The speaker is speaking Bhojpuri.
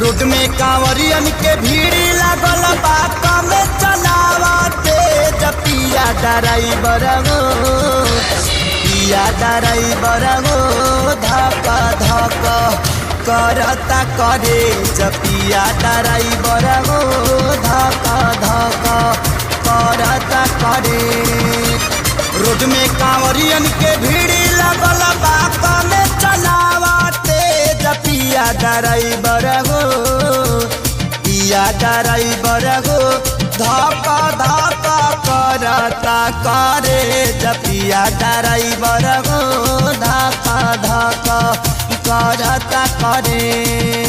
रोड में कांवरियन के भीड़ लागल बा कम चलावते पिया ड्राइवर हो पिया ड्राइवर हो धक धक करता करे पिया ड्राइवर हो धक धक करता करे। रोड में कांवरियन के भीड़ लागल बा कम चलावते पिया ड्राइवर हो पिया ड्राइवर हो धक धक करता करे पिया ड्राइवर हो धक धक करता करे।